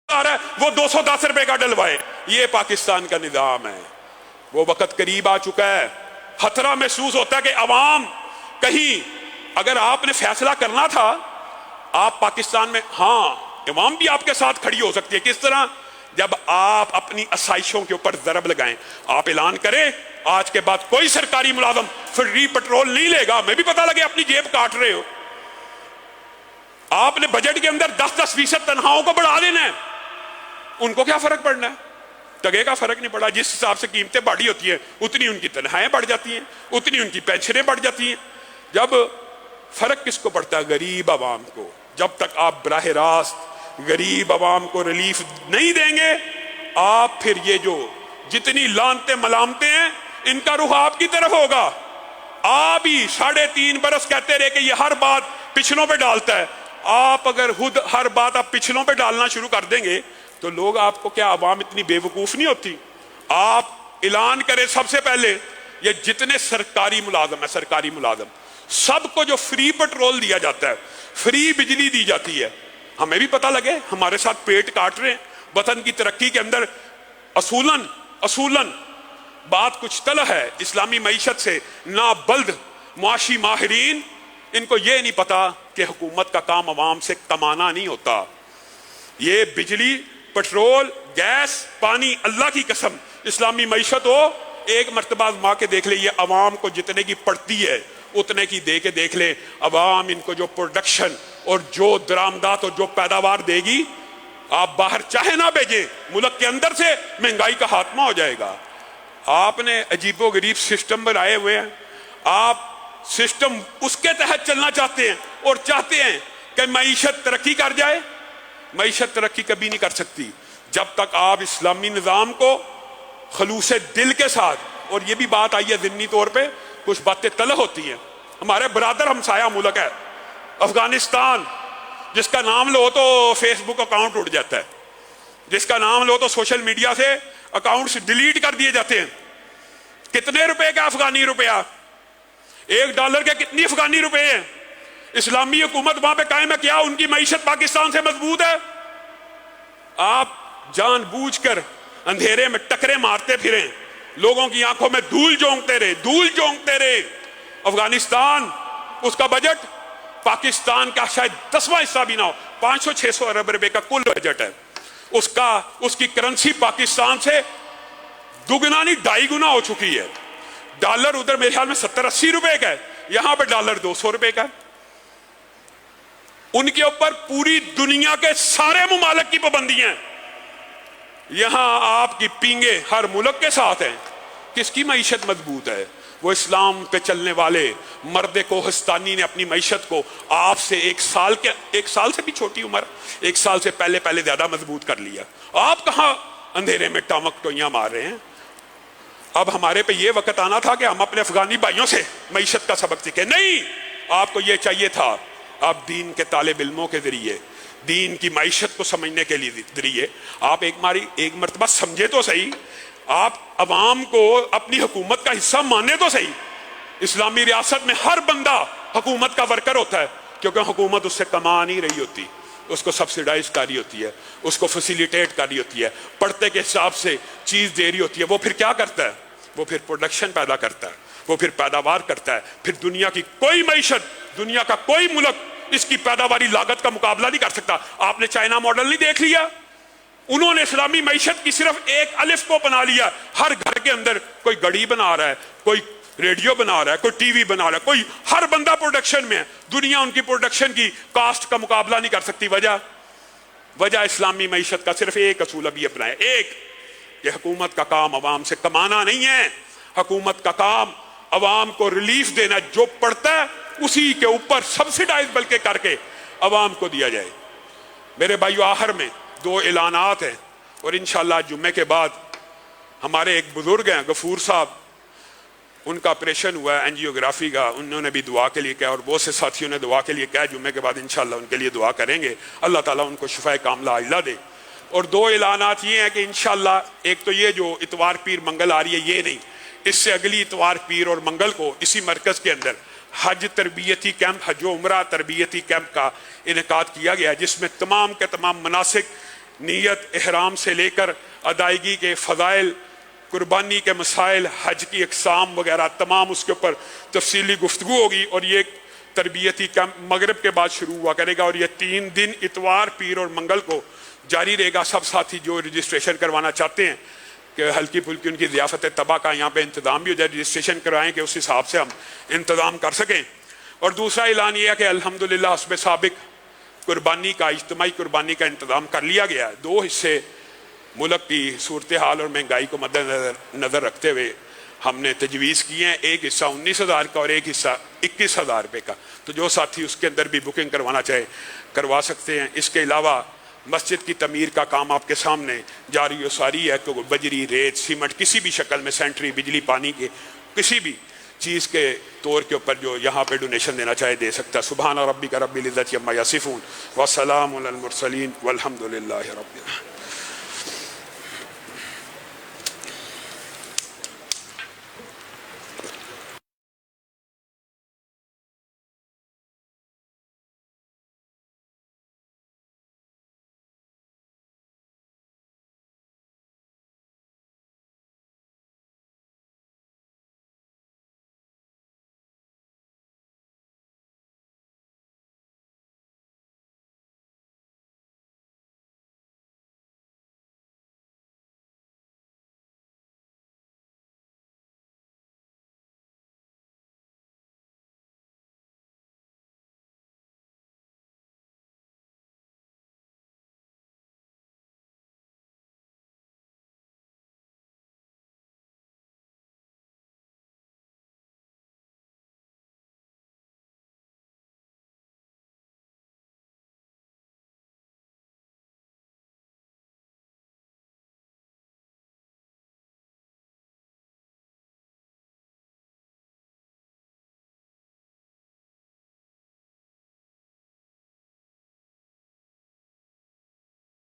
آ رہا ہے وہ 210 रुपए का डलवाए। ये पाकिस्तान का निजाम है। वो वक्त करीब आ चुका है। खतरा महसूस होता है कि अवाम कहीं, अगर आपने फैसला करना था आप पाकिस्तान में, हाँ अवाम भी आपके साथ खड़ी हो सकती है। किस तरह? जब आप अपनी आसाइशों के ऊपर ज़रब लगाएं। आप ऐलान करें आज के बाद कोई सरकारी मुलाजम फ्री पेट्रोल नहीं लेगा। मैं भी पता लगे अपनी जेब काट रहे हो। आपने बजट के अंदर 10-10% तनख्वाहों को बढ़ा देना है। उनको क्या फर्क पड़ना है? टगे का फर्क नहीं पड़ा। जिस हिसाब से कीमतें बढ़ी होती है उतनी उनकी तनख्वाहें बढ़ जाती हैं, उतनी उनकी पेंशनें बढ़ जाती हैं। जब फर्क किसको पड़ता है? गरीब आवाम को। जब तक आप बराह रास्त गरीब आवाम को रिलीफ नहीं देंगे, आप फिर ये जो जितनी लानते मलामते हैं इनका रुख आपकी तरफ होगा। आप ही 3.5 बरस कहते रहे कि ये हर बात पिछलों पे डालता है। आप अगर खुद हर बात आप पिछलों पे डालना शुरू कर देंगे तो लोग आपको, क्या आवाम इतनी बेवकूफ नहीं होती? आप ऐलान करें सबसे पहले, ये जितने सरकारी मुलाजम है, सरकारी मुलाजम सबको जो फ्री पेट्रोल दिया जाता है, फ्री बिजली दी जाती है, हमें भी पता लगे हमारे साथ पेट काट रहे हैं। वतन की तरक्की के अंदर असूलन बात कुछ तलह है इस्लामी मईशत से। ना बल्द मुआशी माहिरीन, इनको ये नहीं पता कि हुकूमत का काम अवाम से कमाना नहीं होता। ये बिजली, पेट्रोल, गैस, पानी, अल्लाह की कसम इस्लामी मईशत हो, एक मरतबा आज़मा के देख ले। ये अवाम को जितने की पड़ती है उतने की दे के देख ले। अवाम इनको जो प्रोडक्शन और जो दरामदात और जो पैदावार देगी, आप बाहर चाहे ना भेजें, मुल्क के अंदर से महंगाई का खात्मा हो जाएगा। आपने अजीबो गरीब सिस्टम बनाए हुए हैं। आप सिस्टम उसके तहत चलना चाहते हैं और चाहते हैं कि मईशत तरक्की कर जाए। मईशत तरक्की कभी नहीं कर सकती जब तक आप इस्लामी निज़ाम को खलूसे दिल के साथ, और ये भी बात आई है ज़िम्नी तौर पे कुछ बातें तलह होती हैं। हमारे बरादर हमसाया मुल्क है अफगानिस्तान, जिसका नाम लो तो फेसबुक अकाउंट उड़ जाता है, जिसका नाम लो तो सोशल मीडिया से अकाउंट्स डिलीट कर दिए जाते हैं। कितने रुपए का अफगानी रुपया? $1 के कितनी अफगानी रुपए हैं? इस्लामी हुकूमत वहां पे कायम है क्या? उनकी मईशत पाकिस्तान से मजबूत है? आप जानबूझकर अंधेरे में टकरे मारते फिरें, लोगों की आंखों में धूल झोंकते रहे। अफगानिस्तान, उसका बजट पाकिस्तान का शायद 10वां हिस्सा भी ना हो। 500-600 अरब रुपए का कुल बजट है उसका। उसकी करेंसी पाकिस्तान से दुगना नहीं 2.5 गुना हो चुकी है। डॉलर उधर मेरे ख्याल में 70-80 रुपए का है, यहां पर डॉलर 200 रुपए का है। उनके ऊपर पूरी दुनिया के सारे मुमालिक की पाबंदियां हैं। यहां आपकी पींगे हर मुल्क के साथ हैं। किसकी मईशत मजबूत है? वो इस्लाम पे चलने वाले मर्द कोहिस्तानी ने अपनी मईशत को आपसे 1 साल से भी छोटी उम्र, 1 साल से पहले ज्यादा मजबूत कर लिया। आप कहां अंधेरे में टामक टोइयां मार रहे हैं? अब हमारे पे ये वक्त आना था कि हम अपने अफगानी भाइयों से मईशत का सबक सीखें। नहीं, आपको ये चाहिए था आप दीन के तालिब इल्मों के जरिए, दीन की मईशत को समझने के लिए जरिए आप एक मरतबा समझे तो सही, आप अवाम को अपनी हुकूमत का हिस्सा माने तो सही। इस्लामी रियासत में हर बंदा हुकूमत का वर्कर होता है, क्योंकि हुकूमत उससे कमा नहीं रही होती, उसको सब्सिडाइज कर रही होती है, उसको फैसिलिटेट कर रही होती है, पढ़ते के हिसाब से चीज दे रही होती है। वो फिर क्या करता है? वो फिर प्रोडक्शन पैदा करता है, वो फिर पैदावार करता है। फिर दुनिया की कोई मईशत, दुनिया का कोई मुल्क इसकी पैदावारी लागत का मुकाबला नहीं कर सकता। आपने चाइना मॉडल नहीं देख लिया? उन्होंने इस्लामी मईशत की सिर्फ एक अलिफ को बना लिया। हर घर के अंदर कोई घड़ी बना रहा है, कोई रेडियो बना रहा है, कोई टीवी बना रहा है, कोई हर बंदा प्रोडक्शन में है। दुनिया उनकी प्रोडक्शन की कास्ट का मुकाबला नहीं कर सकती। वजह इस्लामी मईशत का सिर्फ एक असूल अभी अपनाया, एक, कि हुकूमत का काम अवाम से कमाना नहीं है। हुकूमत का काम अवाम को रिलीफ देना, जो पड़ता है उसी के ऊपर सब्सिडाइज बल्कि करके अवाम को दिया जाए। मेरे भाइयों, आखिर में 2 ऐलानात हैं, और इंशाअल्लाह जुम्मे के बाद हमारे एक बुजुर्ग हैं गफूर साहब, उनका ऑपरेशन हुआ है एंजियोग्राफी का, उन्होंने भी दुआ के लिए कहा और बहुत से साथियों ने दुआ के लिए कहा। जुम्मे के बाद इंशाअल्लाह उनके लिए दुआ करेंगे, अल्लाह ताला उनको शिफाए कामला आइला दे। और 2 ऐलानात ये हैं कि इंशाअल्लाह, एक तो ये जो इतवार पीर मंगल आ रही है, ये नहीं, इससे अगली इतवार पीर और मंगल को इसी मरकज़ के अंदर हज तरबियती कैंप, हज उमरा तरबियती कैंप का इनेकाद किया गया है, जिसमें तमाम के तमाम मनासिक نیت احرام سے لے کر ادائیگی کے فضائل، قربانی کے مسائل، حج کی اقسام وغیرہ تمام اس کے اوپر تفصیلی گفتگو ہوگی، اور یہ تربیتی کیمپ مغرب کے بعد شروع ہوا کرے گا، اور یہ 3 دن اتوار، پیر اور منگل کو جاری رہے گا۔ سب ساتھی جو رجسٹریشن کروانا چاہتے ہیں کہ ہلکی پھلکی ان کی ضیافت طبع کا یہاں پہ انتظام بھی ہو جائے، رجسٹریشن کروائیں کہ اس حساب سے ہم انتظام کر سکیں۔ اور دوسرا اعلان یہ ہے کہ الحمدللہ حسب سابق قربانی کا، اجتماعی قربانی کا انتظام کر لیا گیا ہے۔ 2 حصے ملک کی صورتحال اور مہنگائی کو مد نظر رکھتے ہوئے ہم نے تجویز کی ہیں، ایک حصہ 19,000 کا اور ایک حصہ 21,000 روپے کا، تو جو ساتھی اس کے اندر بھی بکنگ کروانا چاہے کروا سکتے ہیں۔ اس کے علاوہ مسجد کی تعمیر کا کام آپ کے سامنے جاری و ساری ہے، کہ بجری، ریت، سیمنٹ کسی بھی شکل میں، سینٹری، بجلی، پانی کے کسی بھی چیز کے طور کے اوپر جو یہاں پہ ڈونیشن دینا چاہے دے سکتا ہے۔ سبحان ربک رب العزت عما یصفون وسلام علی المرسلین والحمد للہ رب العالمین۔